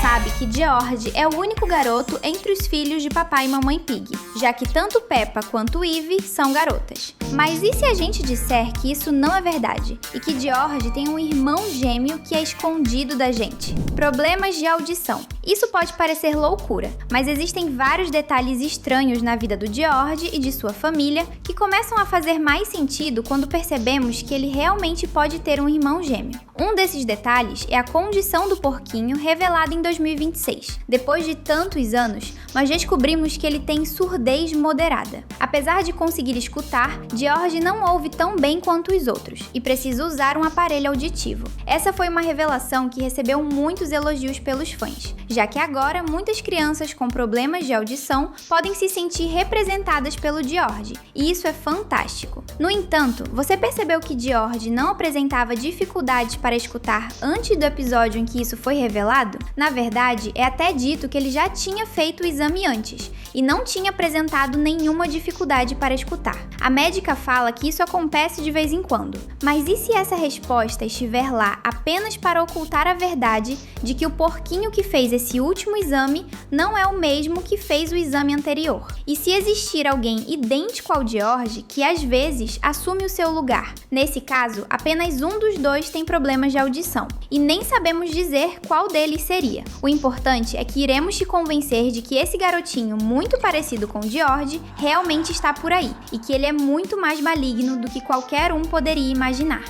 sabe que George é o único garoto entre os filhos de papai e mamãe Pig, já que tanto Peppa quanto Ivy são garotas. Mas e se a gente disser que isso não é verdade e que George tem um irmão gêmeo que é escondido da gente? Problemas de audição. Isso pode parecer loucura, mas existem vários detalhes estranhos na vida do George e de sua família que começam a fazer mais sentido quando percebemos que ele realmente pode ter um irmão gêmeo. Um desses detalhes é a condição do porquinho revelada em 2026. Depois de tantos anos, nós descobrimos que ele tem surdez moderada. Apesar de conseguir escutar, George não ouve tão bem quanto os outros e precisa usar um aparelho auditivo. Essa foi uma revelação que recebeu muitos elogios pelos fãs, já que agora muitas crianças com problemas de audição podem se sentir representadas pelo George, e isso é fantástico. No entanto, você percebeu que George não apresentava dificuldades para escutar antes do episódio em que isso foi revelado? Na verdade, é até dito que ele já tinha feito o exame antes e não tinha apresentado nenhuma dificuldade para escutar. A médica fala que isso acontece de vez em quando, mas e se essa resposta estiver lá apenas para ocultar a verdade de que o porquinho que fez esse último exame não é o mesmo que fez o exame anterior? E se existir alguém idêntico ao George que às vezes assume o seu lugar? Nesse caso, apenas um dos dois tem problemas de audição, e nem sabemos dizer qual deles seria. O importante é que iremos te convencer de que esse garotinho muito parecido com George realmente está por aí, e que ele é muito mais maligno do que qualquer um poderia imaginar.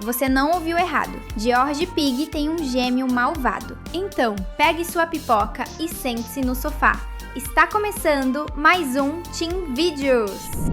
Você não ouviu errado. George Pig tem um gêmeo malvado. Então, pegue sua pipoca e sente-se no sofá. Está começando mais um Teen Videos.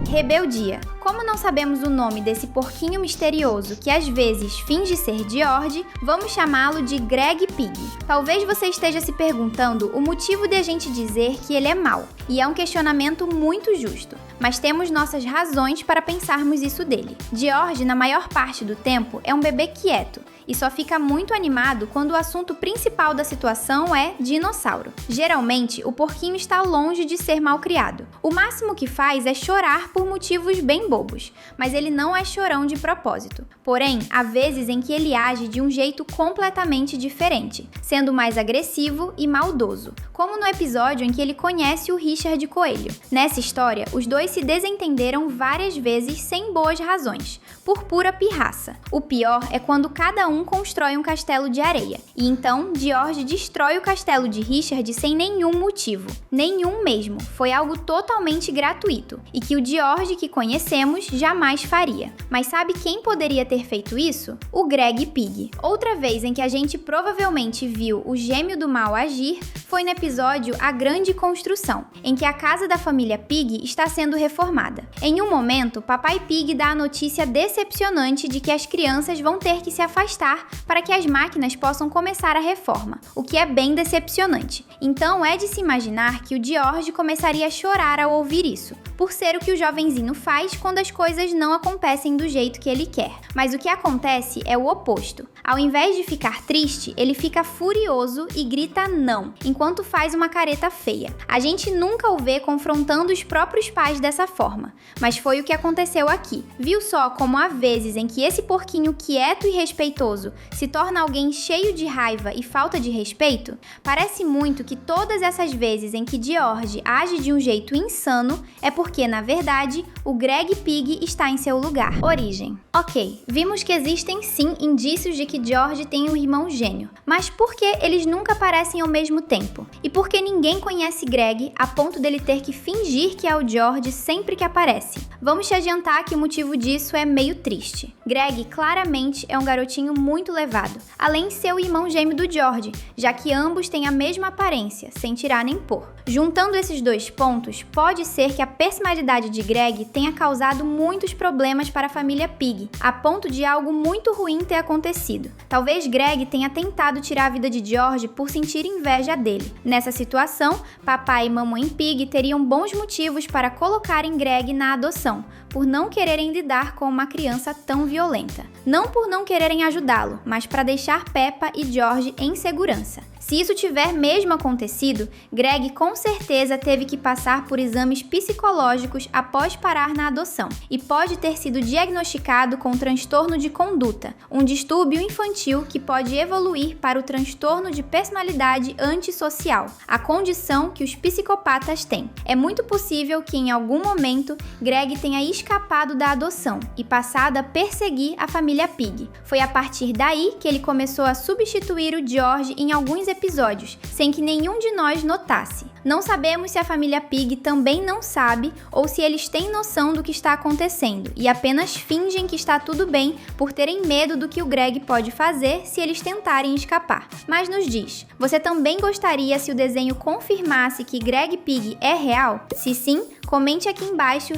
Rebeldia. Como não sabemos o nome desse porquinho misterioso que às vezes finge ser George, vamos chamá-lo de Greg Pig. Talvez você esteja se perguntando o motivo de a gente dizer que ele é mau, e é um questionamento muito justo, mas temos nossas razões para pensarmos isso dele. George, na maior parte do tempo, é um bebê quieto, e só fica muito animado quando o assunto principal da situação é dinossauro. Geralmente, o porquinho está longe de ser mal criado. O máximo que faz é chorar por motivos bem bobos, mas ele não é chorão de propósito. Porém, há vezes em que ele age de um jeito completamente diferente, sendo mais agressivo e maldoso, como no episódio em que ele conhece o Richard Coelho. Nessa história, os dois se desentenderam várias vezes sem boas razões, por pura pirraça. O pior é quando cada um constrói um castelo de areia, e então George destrói o castelo de Richard sem nenhum motivo. Nenhum mesmo, foi algo totalmente gratuito, e que o George que conhecemos jamais faria. Mas sabe quem poderia ter feito isso? O Greg Pig. Outra vez em que a gente provavelmente viu o gêmeo do mal agir foi no episódio A Grande Construção, em que a casa da família Pig está sendo reformada. Em um momento, papai Pig dá a notícia decepcionante de que as crianças vão ter que se afastar para que as máquinas possam começar a reforma, o que é bem decepcionante. Então é de se imaginar que o George começaria a chorar ao ouvir isso, por ser o que o jovenzinho faz quando as coisas não acontecem do jeito que ele quer. Mas o que acontece é o oposto. Ao invés de ficar triste, ele fica furioso e grita não, enquanto faz uma careta feia. A gente nunca o vê confrontando os próprios pais dessa forma, mas foi o que aconteceu aqui. Viu só como há vezes em que esse porquinho quieto e respeitoso se torna alguém cheio de raiva e falta de respeito? Parece muito que todas essas vezes em que George age de um jeito insano é porque, na verdade, o Greg Pig está em seu lugar. Origem. Ok, vimos que existem sim indícios de que George tem um irmão gêmeo, mas por que eles nunca aparecem ao mesmo tempo? E por que ninguém conhece Greg a ponto dele ter que fingir que é o George sempre que aparece? Vamos te adiantar que o motivo disso é meio triste. Greg claramente é um garotinho muito levado, além de ser o irmão gêmeo do George, já que ambos têm a mesma aparência, sem tirar nem pôr. Juntando esses dois pontos, pode ser que a personalidade de Greg tenha causado muitos problemas para a família Pig, a ponto de algo muito ruim ter acontecido. Talvez Greg tenha tentado tirar a vida de George por sentir inveja dele. Nessa situação, papai e mamãe Pig teriam bons motivos para colocarem Greg na adoção, por não quererem lidar com uma criança tão violenta. Não por não quererem ajudá-lo, mas para deixar Peppa e George em segurança. Se isso tiver mesmo acontecido, Greg com certeza teve que passar por exames psicológicos após parar na adoção e pode ter sido diagnosticado com transtorno de conduta, um distúrbio infantil que pode evoluir para o transtorno de personalidade antissocial, a condição que os psicopatas têm. É muito possível que em algum momento Greg tenha escapado da adoção e passado a perseguir a família Pig. Foi a partir daí que ele começou a substituir o George em alguns episódios, sem que nenhum de nós notasse. Não sabemos se a família Pig também não sabe ou se eles têm noção do que está acontecendo e apenas fingem que está tudo bem por terem medo do que o Greg pode fazer se eles tentarem escapar. Mas nos diz, você também gostaria se o desenho confirmasse que Greg Pig é real? Se sim, comente aqui embaixo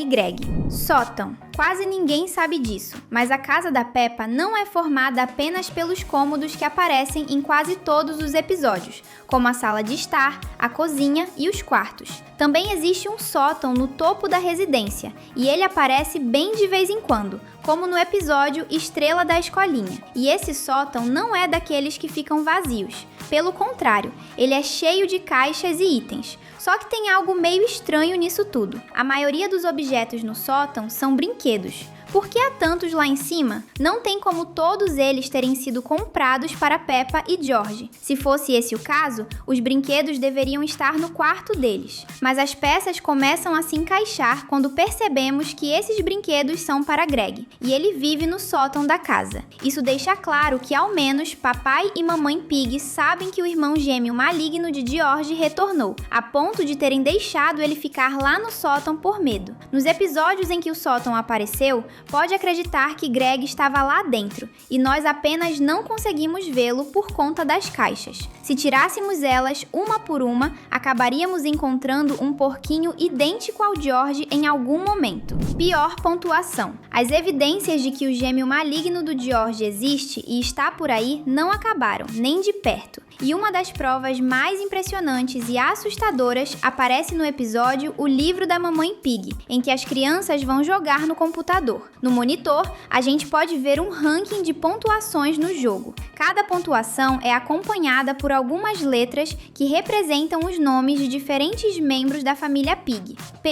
#Greg. Sótão. Quase ninguém sabe disso, mas a casa da Peppa não é formada apenas pelos cômodos que aparecem em quase todos os episódios, como a sala de estar, a cozinha e os quartos. Também existe um sótão no topo da residência, e ele aparece bem de vez em quando, como no episódio Estrela da Escolinha. E esse sótão não é daqueles que ficam vazios. Pelo contrário, ele é cheio de caixas e itens. Só que tem algo meio estranho nisso tudo. A maioria dos objetos no sótão são brinquedos. Por que há tantos lá em cima? Não tem como todos eles terem sido comprados para Peppa e George. Se fosse esse o caso, os brinquedos deveriam estar no quarto deles. Mas as peças começam a se encaixar quando percebemos que esses brinquedos são para Greg, e ele vive no sótão da casa. Isso deixa claro que ao menos papai e mamãe Pig sabem que o irmão gêmeo maligno de George retornou, a ponto de terem deixado ele ficar lá no sótão por medo. Nos episódios em que o sótão apareceu, pode acreditar que Greg estava lá dentro, e nós apenas não conseguimos vê-lo por conta das caixas. Se tirássemos elas uma por uma, acabaríamos encontrando um porquinho idêntico ao George em algum momento. Pior pontuação. As evidências de que o gêmeo maligno do George existe e está por aí não acabaram, nem de perto. E uma das provas mais impressionantes e assustadoras aparece no episódio O Livro da Mamãe Pig, em que as crianças vão jogar no computador. No monitor, a gente pode ver um ranking de pontuações no jogo. Cada pontuação é acompanhada por algumas letras que representam os nomes de diferentes membros da família Pig. P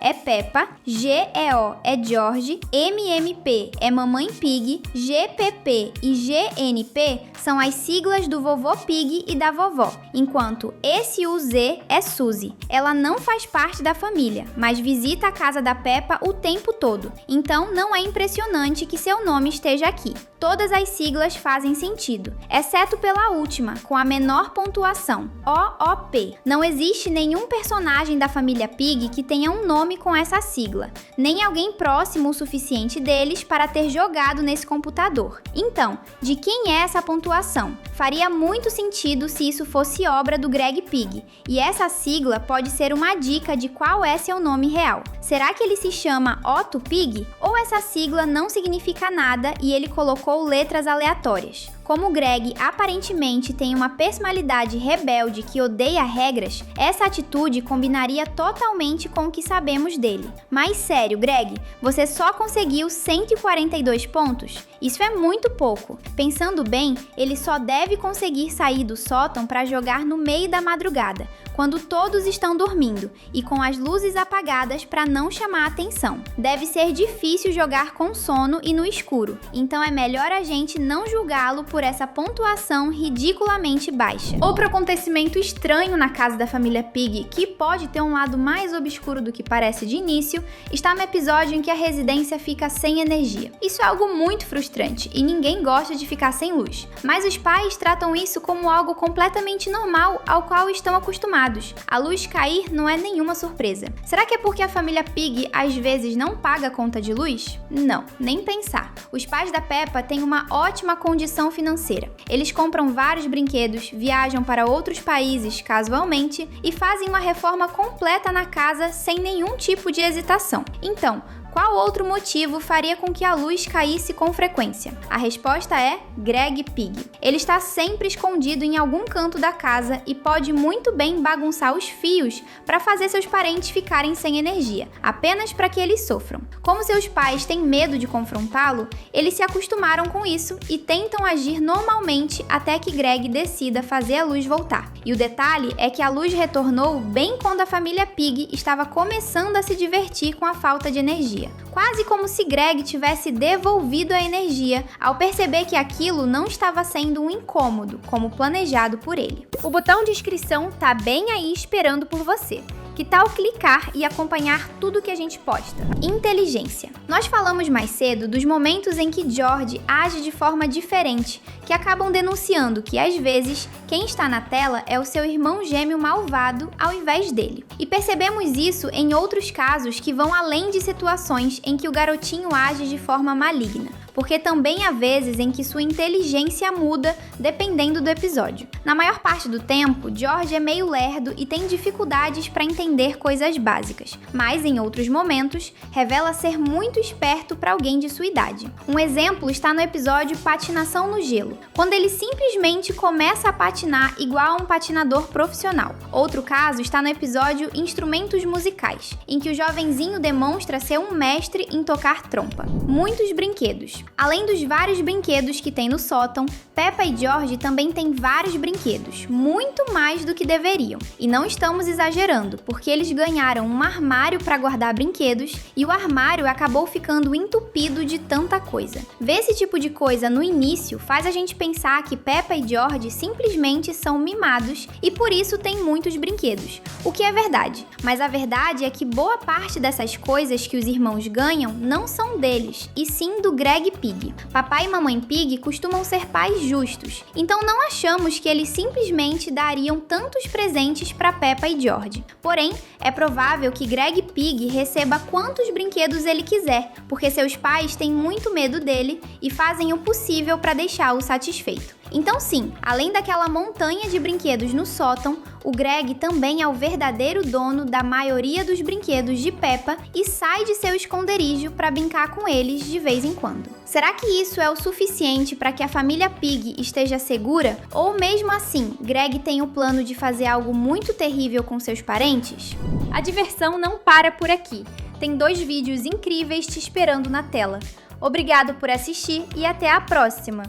é Peppa, G-E-O é George, M-M-P é Mamãe Pig, G-P-P e G-N-P são as siglas do vovô Pig e da vovó, enquanto S-U-Z é Suzy. Ela não faz parte da família, mas visita a casa da Peppa o tempo todo, então não é impressionante que seu nome esteja aqui. Todas as siglas fazem sentido, exceto pela última, com a menor pontuação, O-O-P. Não existe nenhum personagem da família Pig que tenha um nome com essa sigla, nem alguém próximo o suficiente deles para ter jogado nesse computador. Então, de quem é essa pontuação? Faria muito sentido se isso fosse obra do Greg Pig, e essa sigla pode ser uma dica de qual é seu nome real. Será que ele se chama Otto Pig? Ou essa sigla não significa nada e ele colocou letras aleatórias? Como Greg aparentemente tem uma personalidade rebelde que odeia regras, essa atitude combinaria totalmente com o que sabemos dele. Mas sério, Greg, você só conseguiu 142 pontos? Isso é muito pouco. Pensando bem, ele só deve conseguir sair do sótão para jogar no meio da madrugada, quando todos estão dormindo e com as luzes apagadas para não chamar atenção. Deve ser difícil jogar com sono e no escuro, então é melhor a gente não julgá-lo por essa pontuação ridiculamente baixa. Outro acontecimento estranho na casa da família Pig, que pode ter um lado mais obscuro do que parece de início, está no episódio em que a residência fica sem energia. Isso é algo muito frustrante e ninguém gosta de ficar sem luz, mas os pais tratam isso como algo completamente normal ao qual estão acostumados. A luz cair não é nenhuma surpresa. Será que é porque a família Pig às vezes não paga a conta de luz? Não, nem pensar. Os pais da Peppa têm uma ótima condição financeira. Eles compram vários brinquedos, viajam para outros países casualmente e fazem uma reforma completa na casa sem nenhum tipo de hesitação. Então, Qual outro motivo faria com que a luz caísse com frequência? A resposta é Greg Pig. Ele está sempre escondido em algum canto da casa e pode muito bem bagunçar os fios para fazer seus parentes ficarem sem energia, apenas para que eles sofram. Como seus pais têm medo de confrontá-lo, eles se acostumaram com isso e tentam agir normalmente até que Greg decida fazer a luz voltar. E o detalhe é que a luz retornou bem quando a família Pig estava começando a se divertir com a falta de energia. Quase como se Greg tivesse devolvido a energia ao perceber que aquilo não estava sendo um incômodo, como planejado por ele. O botão de inscrição tá bem aí esperando por você. Que tal clicar e acompanhar tudo que a gente posta? Inteligência. Nós falamos mais cedo dos momentos em que George age de forma diferente, que acabam denunciando que, às vezes, quem está na tela é o seu irmão gêmeo malvado ao invés dele. E percebemos isso em outros casos que vão além de situações em que o garotinho age de forma maligna, porque também há vezes em que sua inteligência muda dependendo do episódio. Na maior parte do tempo, George é meio lerdo e tem dificuldades para entender coisas básicas, mas em outros momentos, revela ser muito esperto para alguém de sua idade. Um exemplo está no episódio Patinação no Gelo, quando ele simplesmente começa a patinar igual a um patinador profissional. Outro caso está no episódio Instrumentos Musicais, em que o jovenzinho demonstra ser um mestre em tocar trompa. Muitos brinquedos. Além dos vários brinquedos que tem no sótão, Peppa e George também têm vários brinquedos, muito mais do que deveriam. E não estamos exagerando, porque eles ganharam um armário para guardar brinquedos e o armário acabou ficando entupido de tanta coisa. Ver esse tipo de coisa no início faz a gente pensar que Peppa e George simplesmente são mimados e por isso têm muitos brinquedos, o que é verdade. Mas a verdade é que boa parte dessas coisas que os irmãos ganham não são deles, e sim do Greg Pig. Papai e mamãe Pig costumam ser pais justos, então não achamos que eles simplesmente dariam tantos presentes para Peppa e George. Porém, é provável que Greg Pig receba quantos brinquedos ele quiser, porque seus pais têm muito medo dele e fazem o possível para deixá-lo satisfeito. Então sim, além daquela montanha de brinquedos no sótão, o Greg também é o verdadeiro dono da maioria dos brinquedos de Peppa e sai de seu esconderijo para brincar com eles de vez em quando. Será que isso é o suficiente para que a família Pig esteja segura? Ou mesmo assim, Greg tem o plano de fazer algo muito terrível com seus parentes? A diversão não para por aqui. Tem 2 vídeos incríveis te esperando na tela. Obrigado por assistir e até a próxima!